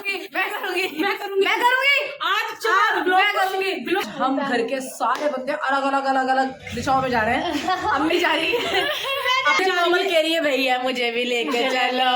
मैं करूंगी आज मैं करूंगी। हम घर के सारे बंदे अलग अलग दिशाओं में जा रहे हैं। अम्मी जा रही है, अपनी कोमल कह रही है भैया मुझे भी लेके चलो,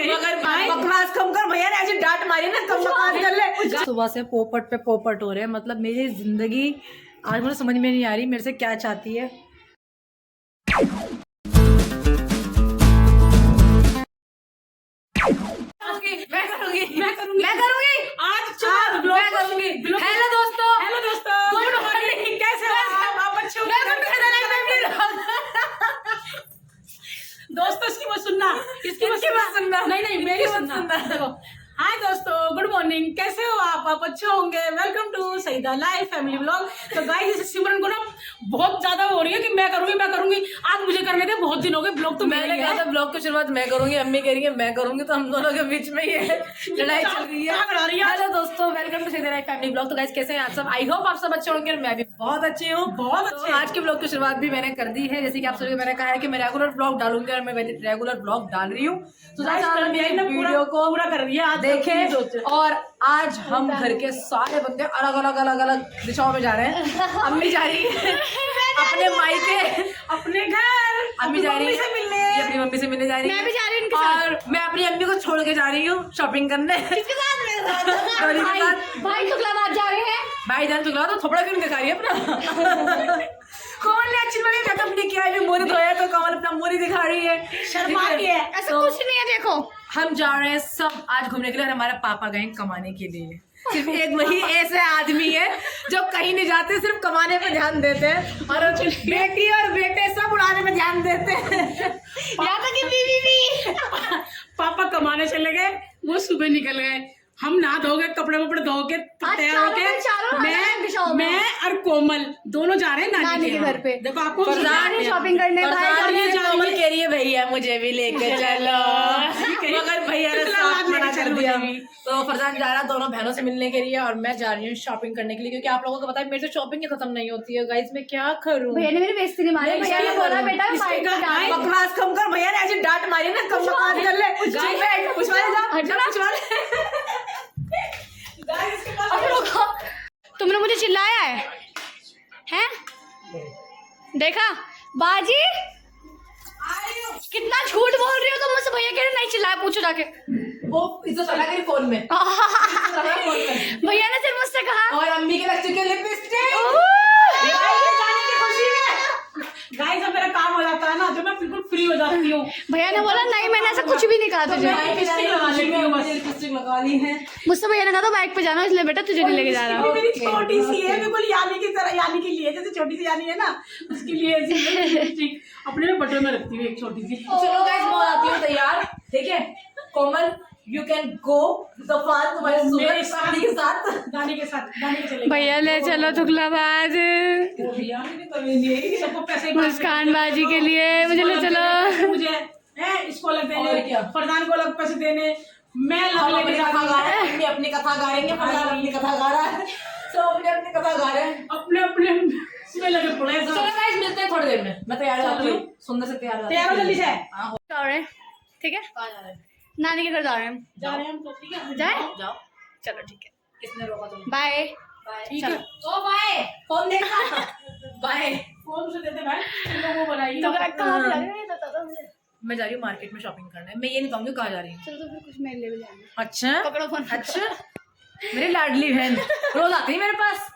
मगर बकवास कम कर भैया ने ऐसे डांट मारी ना, कम बकवास कर ले। सुबह से पोपट पे पोपट हो रहे हैं, मतलब मेरी जिंदगी आज मुझे समझ में नहीं आ रही मेरे से क्या चाहती है। मैं करूंगी आज मैं करूंगी। हेलो दोस्तों गुड मॉर्निंग, कैसे हो आप? दोस्तों इसकी मत सुनना, इसकी मत सुनना, नहीं मेरी सुनना। देखो, हाय दोस्तों, गुड मॉर्निंग, कैसे हो आप अच्छे होंगे। Welcome to Saida life family vlog. तो गाइस इस सिमरन को ना बहुत ज्यादा हो रही है कि मैं करूंगी आज मुझे करने दे, बहुत दिन हो गए। ब्लॉग तो मैंने कहा था ब्लॉग की शुरुआत मैं करूंगी, अम्मी कह रही है मैं करूंगी, तो हम दोनों के बीच में ये लड़ाई चल रही है। हेलो दोस्तों, welcome to Saida life family vlog. तो गाइस कैसे हैं आप सब? आई होप आप सब अच्छे होंगे, मैं भी बहुत अच्छी हूँ, बहुत अच्छे। आज के ब्लॉग की शुरुआत भी मैंने कर दी है, जैसे कि आप सभी को मैंने कहा है कि मैं रेगुलर ब्लॉग डालूंगी और मैं रेगुलर ब्लॉग डाल रही हूँ। तो वीडियो को पूरा कर रही है देखें। और आज हम घर के सारे बंदे अलग अलग दिशाओं में जा रहे हैं। अम्मी जा रही है अपने मायके, अपने घर, अम्मी जा रही है मिलने, अपनी मम्मी से मिलने जा रही है। मैं भी जा रही हूँ और मैं अपनी अम्मी को छोड़ के जा रही हूँ शॉपिंग करने। किसके साथ? मेरे साथ। भाई शुक्लाबाद जा रहे हैं। भाई जान शुक्ला तो थोड़ा क्यों दिखा रही है अपना? कौन ने अच्छी लगी खत्म नहीं किया है, मोरी धोया तो कमल अपना मोरी दिखा रही है, शर्मा रही है। ऐसा कुछ नहीं है। देखो हम जा रहे हैं सब आज घूमने के लिए, हमारे पापा गए कमाने के लिए। सिर्फ एक वही ऐसे आदमी है जो कहीं नहीं जाते, सिर्फ कमाने पे ध्यान देते हैं, और बेटी और बेटे सब उड़ाने पे ध्यान देते हैं। यहाँ तक कि बीवी भी। पापा कमाने चले गए, वो सुबह निकल गए, हम नहा धोगे कपड़े वपड़े धो के तैयार होके मैं और कोमल दोनों जा रहे हैं नानी के घर पे। देखो आपको शॉपिंग करने कोमल कह रही है भैया मुझे भी लेके चलो, मगर भैया ने साथ मना कर दिया। तो फरजान जा रहा है दोनों बहनों से मिलने के लिए और मैं जा रही हूँ शॉपिंग करने के लिए, क्योंकि आप लोगों को पता है मेरे से शॉपिंग ही खत्म नहीं होती है। गाइस मैं क्या करूँ? भैया ने मेरी बेइज्जती नहीं मारी, भैया ने बोला बेटा बकवास कम कर, भैया ने ऐसे डांट मारी ना, कम बकवास कर ले। तुमने मुझे चिल्लाया है हैं? देखा बाजी कितना झूठ बोल रही हो तुम मुझसे। भैया कह रहे नहीं चिल्लाया, पूछो जाके। वो इसे चला कर फोन में भैया ने सिर्फ मुझसे कहा। और अम्मी के लग चुके लिपस्टिक। गाइस अब मेरा काम हो जाता है ना, जो मैं बिल्कुल फ्री हो जाती हूँ। भैया ने बोला नहीं मैंने ऐसा कुछ भी नहीं कहा तुझे। लिपस्टिक लगा ली है मुझसे। भैया ने कहा था बाइक पे जाना, इसलिए बेटा तुझे नहीं लेके जा रहा। मेरी छोटी सी है, बिल्कुल यानी की तरह, यानी की लिए जैसे छोटी सी यानी है ना, उसके लिए लिपस्टिक अपने में बटन में रखती हूँ एक छोटी सी। चलो गाइस मैं हो जाती हूँ तैयार, ठीक है? कोमल यू कैन गो तूफान तुम्हारे नानी के साथ चले। भैया ले चलो शुक्लाबाद मुस्कान बाजी के लिए, मुझे ले चलो। मुझे इसको अलग देने, फरजान को अलग पैसे देने, मैं अपनी कथा गा रहे हैं, अपनी कथा गा रही है, फरजान अपनी कथा गा रहा है, सब अपनी कथा गा रहे हैं, अपने इसमें लगे पड़े। चलो गाइस मिलते हैं थोड़ी देर में, मैं तैयार हो जाती हूँ, सुंदर से तैयार हो जल्दी से। ठीक है नानी के घर जा रहे हैं। हम तो ठीक है, जाओ चलो ठीक है। किसने रोका तुम्हें? बाय। ठीक है ओ बाय, फोन देखा बाय, फोन से देते भाई, वो बनाइए। तो कहाँ जा रहे हैं? मैं जा रही हूँ मार्केट में शॉपिंग करने। मैं ये नहीं कहूँगी कहाँ जा रही हूँ। चलो तो फिर कुछ मेरे लिए भी जाना। अच्छा पकड़ो फोन। अच्छा मेरी लाडली बहन रोज आती है मेरे पास,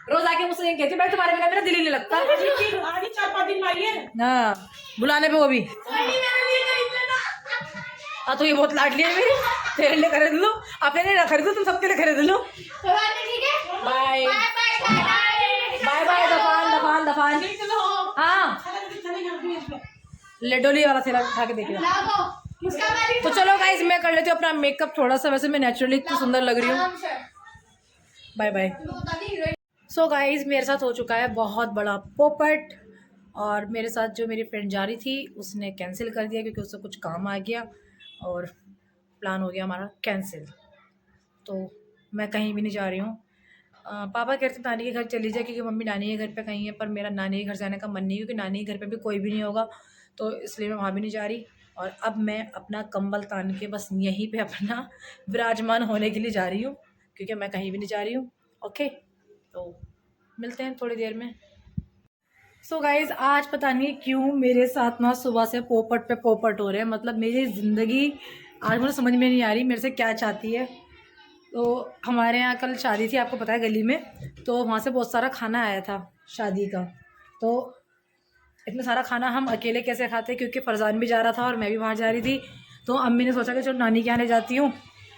रोज आके मुझसे ये कहती है तुम्हारे बिना मेरा दिल ही नहीं लगता। आगे 4-5 दिन मारिए हाँ बुलाने पे वो भी। हाँ तो ये बहुत लाडली है मेरी, तेरे लिए खरीद लो, अपने लिए ना खरीदो, तुम सबके लिए खरीद लो। बाय बाय बाय दफान हाँ लेडोली वाला थैला उठा के देखिए। तो चलो गाइस मैं कर लेती हूँ अपना मेकअप थोड़ा सा, वैसे मैं नेचुरली इतनी सुंदर लग रही हूँ। Bye bye. सो गाइस मेरे साथ हो चुका है बहुत बड़ा पोपट, और मेरे साथ जो मेरी फ्रेंड जा रही थी उसने कैंसिल कर दिया क्योंकि उससे कुछ काम आ गया और प्लान हो गया हमारा कैंसिल। तो मैं कहीं भी नहीं जा रही हूँ। पापा कहते नानी के घर चली जाए क्योंकि मम्मी नानी के घर पे कहीं है, पर मेरा नानी के घर जाने का मन नहीं, क्योंकि नानी के घर पे भी कोई भी नहीं होगा, तो इसलिए मैं वहाँ भी नहीं जा रही। और अब मैं अपना कंबल तान के बस यहीं पे अपना विराजमान होने के लिए जा रही हूँ, क्योंकि मैं कहीं भी नहीं जा रही हूँ। ओके, तो मिलते हैं थोड़ी देर में। सो गाइज, आज पता नहीं क्यों मेरे साथ ना सुबह से पोपट पे पोपट हो रहे हैं। मतलब मेरी ज़िंदगी आज मुझे समझ में नहीं आ रही मेरे से क्या चाहती है। तो हमारे यहाँ कल शादी थी, आपको पता है, गली में। तो वहाँ से बहुत सारा खाना आया था शादी का। तो इतना सारा खाना हम अकेले कैसे खाते, क्योंकि फरजान भी जा रहा था और मैं भी बाहर जा रही थी। तो अम्मी ने सोचा कि चलो नानी के यहाँ ले जाती हूँ,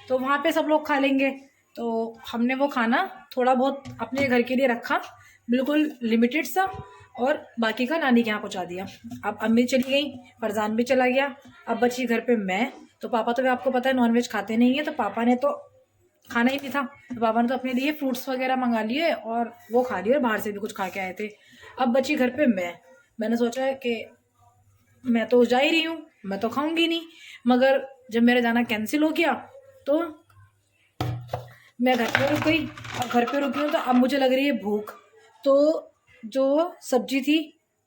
तो वहाँ पे सब लोग खा लेंगे। तो हमने वो खाना थोड़ा बहुत अपने घर के लिए रखा, बिल्कुल लिमिटेड सा, और बाकी का नानी के यहाँ पहुँचा दिया। अब अम्मी चली गई, फरजान भी चला गया, अब बची घर पे मैं। तो पापा तो आपको पता है नॉनवेज खाते नहीं है, तो पापा ने तो खाना ही नहीं था। तो पापा ने तो अपने लिए फ्रूट्स वगैरह मंगा लिए और वो खा लिए, और बाहर से भी कुछ खा के आए थे। अब बची घर पे मैंने सोचा कि मैं तो जा ही रही हूँ, मैं तो खाऊंगी नहीं। मगर जब मेरा जाना कैंसिल हो गया तो मैं घर पे रुक गई, और घर पे रुकी हूँ तो अब मुझे लग रही है भूख। तो जो सब्जी थी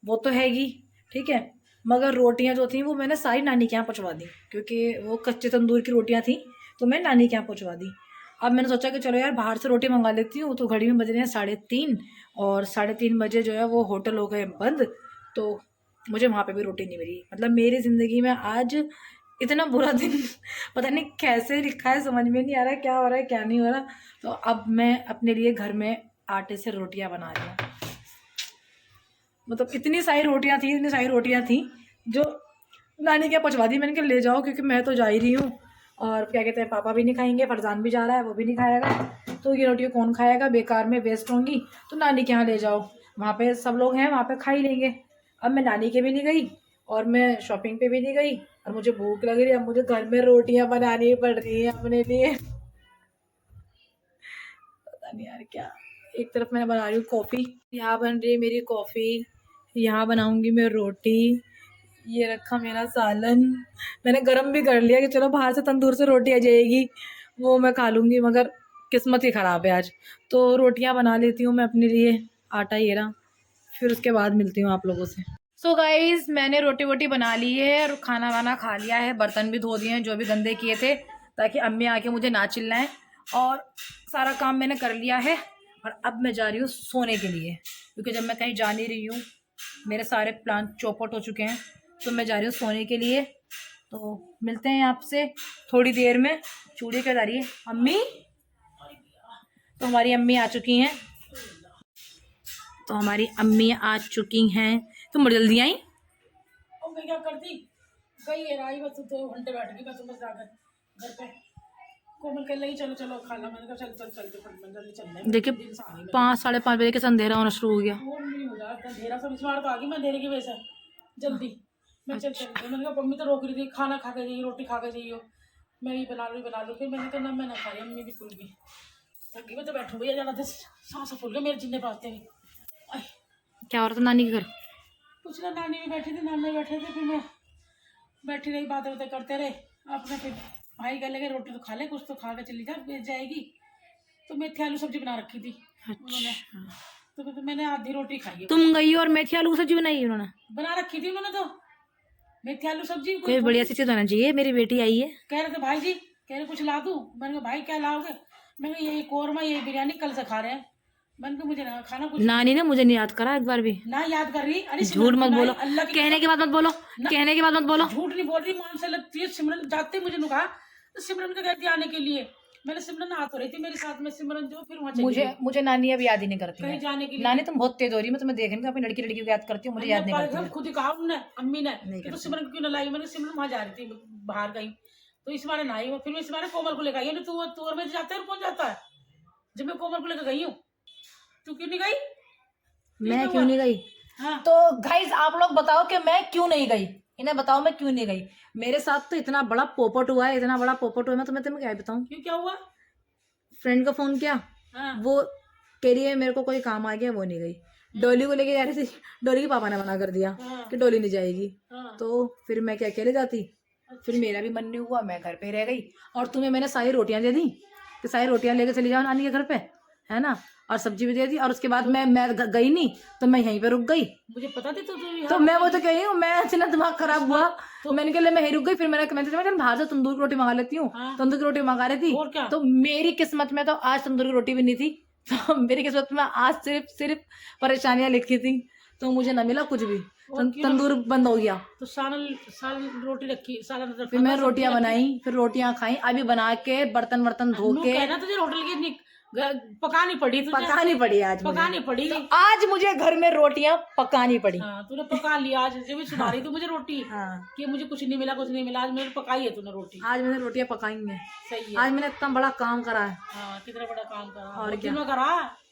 वो तो हैगी, ठीक है, मगर रोटियां जो थी वो मैंने सारी नानी के यहाँ पहुँचवा दी, क्योंकि वो कच्चे तंदूर की रोटियां थी, तो मैं नानी के यहाँ पहुँचवा दी। अब मैंने सोचा कि चलो यार बाहर से रोटी मंगा लेती हूँ। तो घड़ी में बज रहे हैं 3:30, और 3:30 बजे जो है वो होटल हो गए बंद। तो मुझे वहाँ पे भी रोटी नहीं मिली। मतलब मेरी ज़िंदगी में आज इतना बुरा दिन पता नहीं कैसे लिखा है, समझ में नहीं आ रहा है क्या हो रहा है क्या नहीं हो रहा। तो अब मैं अपने लिए घर में आटे से रोटियां बना रही हूँ। मतलब इतनी सारी रोटियां थी जो नानी के पहुँचवा दी। मैंने कहा ले जाओ, क्योंकि मैं तो जा ही रही हूँ, और क्या कहते हैं पापा भी नहीं खाएंगे, फरजान भी जा रहा है, वो भी नहीं खाएगा, तो ये रोटियाँ कौन खाएगा, बेकार में वेस्ट होंगी। तो नानी के यहाँ ले जाओ, वहाँ पे सब लोग हैं, वहाँ पे खा ही लेंगे। अब मैं नानी के भी नहीं गई, और मैं शॉपिंग पे भी नहीं गई, और मुझे भूख लग रही है। अब मुझे घर में रोटियां बनानी पड़ रही है अपने लिए, पता नहीं यार क्या। एक तरफ मैं बना रही हूँ कॉफ़ी, यहाँ बन रही है मेरी कॉफ़ी, यहाँ बनाऊंगी मैं रोटी, ये रखा मेरा सालन। मैंने गरम भी कर लिया कि चलो बाहर से तंदूर से रोटी आ जाएगी, वो मैं खा लूँगी, मगर किस्मत ही ख़राब है आज। तो रोटियां बना लेती हूँ मैं अपने लिए, आटा ये रहा, फिर उसके बाद मिलती हूँ आप लोगों से। सो गाइज, मैंने रोटी वोटी बना ली है और खाना वाना खा लिया है, बर्तन भी धो दिए हैं जो भी गंदे किए थे, ताकि अम्मी आके मुझे ना चिल्लाएं। और सारा काम मैंने कर लिया है, और अब मैं जा रही हूँ सोने के लिए, क्योंकि जब मैं कहीं जा नहीं रही हूँ, मेरे सारे प्लान चौपट हो चुके हैं, तो मैं जा रही हूँ सोने के लिए। तो मिलते हैं आपसे थोड़ी देर में। चूड़ी क्या जा रही है अम्मी? तो हमारी अम्मी आ चुकी हैं, तुम बड़ी जल्दी आई। मैं क्या करती गई है राई, बस 2 घंटे बैठ गई बस जाकर घर पे। कोमल कह रही चलो चलो खाना, मैंने कहा चल चल चलते फट जल्दी चल रहे। देखिए 5 साढ़े 5 बजे के अंधेरा होना शुरू हो गया। वो नहीं हो रहा अंधेरा, सब इस बार तो आ गई मैं अंधेरे की वजह से जल्दी। मैं चल चल मैंने कहा मम्मी तो रोक रही थी, खाना खा के जाइए, रोटी खा के जाइए, मैं ये बना लूँ। फिर मैंने कहा ना मैं ना खाई, अम्मी भी भूल गई, थकी मैं तो बैठू भैया जाना थे, सांस फूल गए मेरे जिन्ने पाते हुए। क्या हो रहा था नानी के घर? कुछ ना, नानी भी बैठी थी, नानी बैठे थे, फिर मैं बैठी रही, बातें बातें करते रहे। अपने फिर भाई कह लगे रोटी तो खा ले, कुछ तो खा के चली जा, बेच जाएगी। तो मेथी आलू सब्जी बना रखी थी उन्होंने, तो मैंने आधी रोटी खाई है। तुम गई और मेथी आलू सब्जी बनाई उन्होंने? बना रखी थी उन्होंने तो मेथी आलू सब्जी। कोई बढ़िया सी चीज होना चाहिए, मेरी बेटी आई है। कह रहे थे भाई जी, कह रहे कुछ ला दूं। मैंने कहा भाई क्या लाओगे? मैंने कहा यही कोरमा, यही बिरयानी कल से खा रहे हैं। मैंने कहा मुझे ना खाना कुछ। नानी ने मुझे नहीं याद करा एक बार भी। ना याद कर रही। अरे झूठ मत बोलो, कहने के बाद मत बोलो, कहने के बाद मत बोलो। झूठ नहीं बोल रही, मान से लगती है। सिमरन जाते मुझे कहा, तो सिमरन को कहती आने के लिए। मैंने सिमरन आ तो रही थी मेरे साथ में, सिमरन जो फिर वहाँ मुझे नानी अब याद ही नहीं करती कहीं जाने के लिए। नानी तुम बहुत तेज हो रही है, मैं तुम्हें देख रही हूँ अपनी लड़की को याद करती हूँ, मुझे याद नहीं करती। खुद ही कहा उन्होंने, अम्मी ने, तो सिमरन क्यों न लाई। मैंने सिमरन वहाँ जा रही थी बाहर कहीं, तो इस बार ना आई। फिर मैं इस बार कोमल को लेकर आई। तू और मैं जाते हैं, कौन जाता है? जब मैं कोमल को लेकर गई हूँ, तू क्यों नहीं गई? मैं क्यों नहीं गई? हाँ। तो गाइज आप लोग बताओ कि मैं क्यों नहीं गई, इन्हें बताओ मैं क्यों नहीं गई। मेरे साथ तो इतना बड़ा पोपट हुआ है, इतना बड़ा पोपट हुआ है, मैं तुम्हें क्या बताऊं। क्यों, क्या हुआ? फ्रेंड का फोन किया, हाँ। वो कह रही है मेरे को कोई काम आ गया, वो नहीं गई। डोली को लेके जा रही थी, डोली के पापा ने मना कर दिया कि डोली नहीं जाएगी। तो फिर मैं क्या अकेले जाती? फिर मेरा भी मन नहीं हुआ, मैं घर पे रह गई। और तुम्हें मैंने सारी रोटियां दे दी कि सारी रोटियां लेके चली जाओ नानी के घर पे, है ना। और सब्जी भी दे दी, और उसके बाद मैं गई नहीं, तो मैं यहीं पे रुक गई। मुझे पता थी तो मैं वो तो कही हूँ, मैं इतना दिमाग खराब हुआ तो मैंने कहा मैं यहीं रुक गई। फिर मैंने बाहर से तंदूर की रोटी मंगा लेती हूँ। तंदूर की रोटी मंगा रही थी, तो मेरी किस्मत में तो आज तंदूर की रोटी भी नहीं थी। तो मेरी किस्मत में आज सिर्फ परेशानियां लिखी थी, तो मुझे ना मिला कुछ भी, तंदूर बंद हो गया। तो सालन रोटी रखी, सालन फिर मैं रोटियां बनाई, फिर रोटियां खाई, अभी बना के बर्तन धो के। कहना तुझे होटल की पकानी पड़ी, पकानी पड़ी आज, पकानी पड़ी। तो आज मुझे घर में रोटियां पकानी पड़ी। तूने पका लिया आज, जब भी सुना रही थी मुझे रोटी कि मुझे कुछ नहीं मिला, आज मैंने पकाई है तूने रोटी। आज मैंने रोटियां पकाई है। सही है। आज मैंने इतना बड़ा काम करा है। कितना बड़ा काम करा। और क्या करा,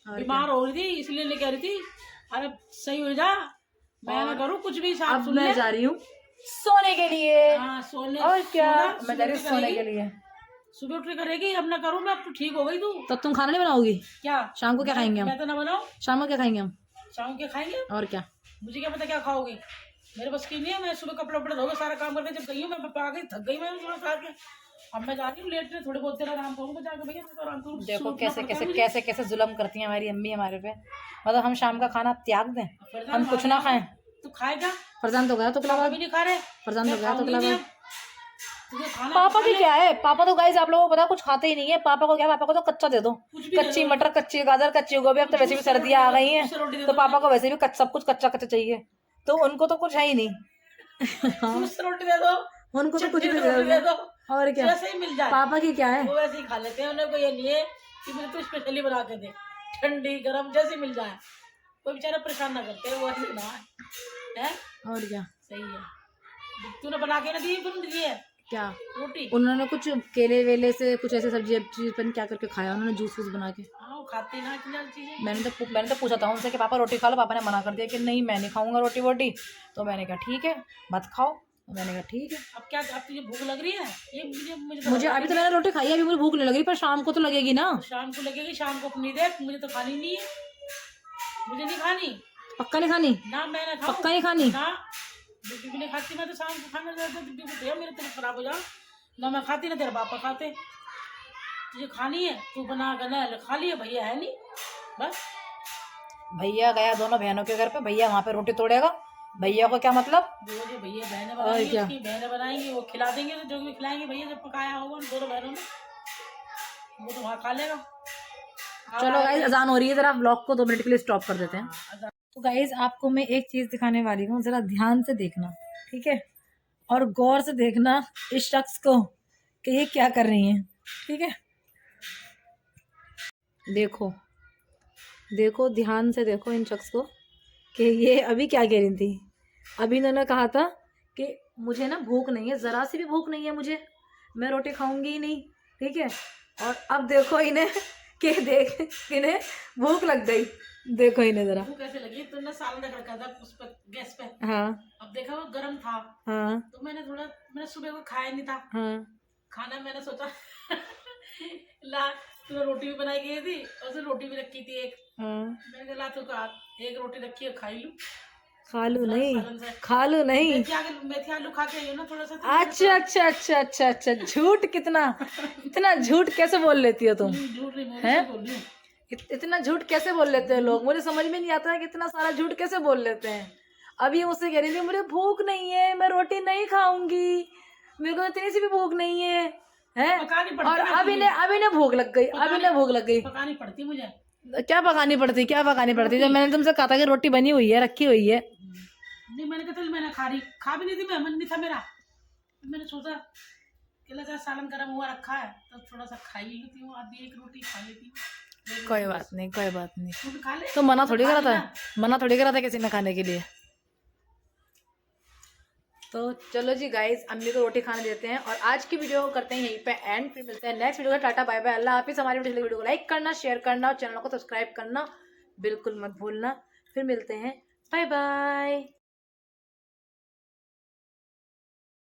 बीमार हो रही थी इसलिए नहीं कह रही थी अरे सही हो जा, मैं ना करूँ कुछ भी। अब मैं जा रही हूँ सोने के लिए। सोने। और क्या, मैं जा रही हूँ सोने के लिए। सुबह उठ के करेगी, अब ना करूँ मैं, अब तो ठीक हो गई तू। तो तुम खाना नहीं बनाओगी क्या? शाम को क्या खाएंगे हम? मैं तो ना बनाऊं। शाम को क्या खाएंगे हम? शाम को खाएंगे और क्या, मुझे क्या पता क्या खाओगे, मेरे बस की नहीं है। मैं सुबह कपड़े वपड़े धोके सारा काम करके जब गई हूँ, मैं आ गई, थक गई मैं थोड़ा खा के। अब मैं जा रही हूँ लेट में, थोड़े बहुत देर आराम करूँगा जाके। भैया तो आराम करूँ। देखो कैसे जुल्म करती है हमारी अम्मी हमारे पे। मतलब हम शाम का खाना त्याग दें, हम कुछ ना खाएं। तू खाएगा? फरजान तो गया तो खिलावा, अभी नहीं खा रहे। फरजान तो गया तो खिलावा। खाना पापा की क्या है, पापा तो गाइस आप लोगों को पता कुछ खाते ही नहीं है। पापा को क्या, पापा को तो कच्चा दे दो, कच्ची मटर, कच्ची गाजर, कच्ची गोभी। अब तो वैसे भी सर्दियां आ गई हैं, तो पापा को वैसे भी सब कुछ कच्चा चाहिए, तो उनको तो कुछ है ही नहीं। रोटी दे दो, उनको तो कुछ भी दे दो। और क्या, वैसे ही मिल जाए। पापा की क्या है, वो वैसे ही खा लेते हैं। उन्हें कोई ये नहीं है कि मुझे तो स्पेशली बना के दे, ठंडी गरम जैसे मिल जाए। कोई बेचारा परेशान ना करते, वो ऐसे ना है। और क्या, सही है। तूने बना के ना दी है क्या रोटी? उन्होंने कुछ केले वेले से कुछ ऐसे सब्जी क्या करके खाया उन्होंने, जूस बना के। खाते ना चीजें। मैंने तो पूछा था उनसे कि पापा रोटी खा लो, पापा ने मना कर दिया कि नहीं मैं नहीं खाऊंगा रोटी वोटी। तो मैंने कहा ठीक है मत खाओ, तो मैंने कहा ठीक है। अब क्या, अब तुझे भूख लग रही है? ये मुझे अभी तो मैंने रोटी खाई है, अभी मुझे भूख नहीं लग रही, पर शाम को तो लगेगी ना। शाम को लगेगी, शाम को अपनी देख, मुझे तो खानी नहीं है, मुझे नहीं खानी। पक्का नहीं खानी ना, मैं ना पक्का नहीं खानी ना, बिल्कुल नहीं खाती मैं तो। शाम को खाना मेरे तबीयत खराब हो जाओ ना, मैं खाती ना तेरे पापा खाते। तुझे खानी है तू बना कर खा लिया, भैया है नहीं बस। भैया गया दोनों बहनों के घर पे, भैया वहाँ पे रोटी तोड़ेगा, भैया को क्या मतलब। जो भैया बहनें बनाएंगी, बहनें बनाएंगी, वो खिला देंगे, तो जो भी खिलाएंगे भैया जब पकाया होगा उन दोनों बहनों ने, वो तो वहाँ खा लेगा। चलो गाइस अजान हो रही है, जरा ब्लॉग को 2 मिनट के लिए स्टॉप कर देते हैं। तो गाइस आपको मैं एक चीज दिखाने वाली हूँ, जरा ध्यान से देखना, ठीक है, और गौर से देखना इस शख्स को कि ये क्या कर रही हैं, ठीक है। देखो देखो ध्यान से देखो इन शख्स को कि ये अभी क्या कह रही थी। अभी इन्होंने कहा था कि मुझे ना भूख नहीं है, ज़रा सी भी भूख नहीं है मुझे, मैं रोटी खाऊंगी ही नहीं, ठीक है। और अब देखो इन्हें कि देख इन्हें भूख लग गई, देखो इन्हें जरा भूख कैसे लगी। तुमने सालन रख रखा था उस पर गैस पे। हाँ, अब देखा वो गर्म था। हाँ, तो मैंने सुबह को खाया नहीं था। हाँ, खाना मैंने सोचा ला तूने रोटी भी बनाई गई थी और उसने रोटी भी रखी थी एक। हाँ, मैंने कहा ला तू एक रोटी रखी है खाई लूं। खा लूं नहीं मेथी आलू खा के आई हूं ना थोड़ा सा। अच्छा झूठ, इतना झूठ कैसे बोल लेती हो तुम? झूठ नहीं हैं? बोल रही हूं। इतना झूठ कैसे बोल लेते हैं लोग, मुझे समझ में नहीं आता है कि इतना सारा झूठ कैसे बोल लेते हैं। अभी मुझसे कह रही थी मुझे भूख नहीं है, मैं रोटी नहीं खाऊंगी, मेरे को इतनी सी भी भूख नहीं है, हैं? और अभी ने भूख लग गई, पकानी पड़ती मुझे। क्या पकानी पड़ती जब मैंने तुमसे कहा था कि रोटी बनी हुई है, रखी हुई है। नहीं मैंने कहा था मैंने खा भी नहीं थी, मैं मन नहीं था मेरा। मैंने सोचा कि लगा सालन गर्म हुआ रखा है तो थोड़ा सा खा ही लेती हूँ, आधी एक रोटी खा लेती हूँ। कोई बात नहीं तू खा ले। तो मना थोड़ी करा था किसी ने खाने के लिए। तो चलो जी गाइस अम्मी को रोटी खाने देते हैं और आज की वीडियो को करते हैं यहीं पे एंड। फिर मिलते हैं नेक्स्ट वीडियो में। टाटा बाय बाय, अल्लाह हाफिज़। हमारी वीडियो को लाइक करना, शेयर करना और चैनल को सब्सक्राइब करना बिल्कुल मत भूलना। फिर मिलते हैं, बाय बाय।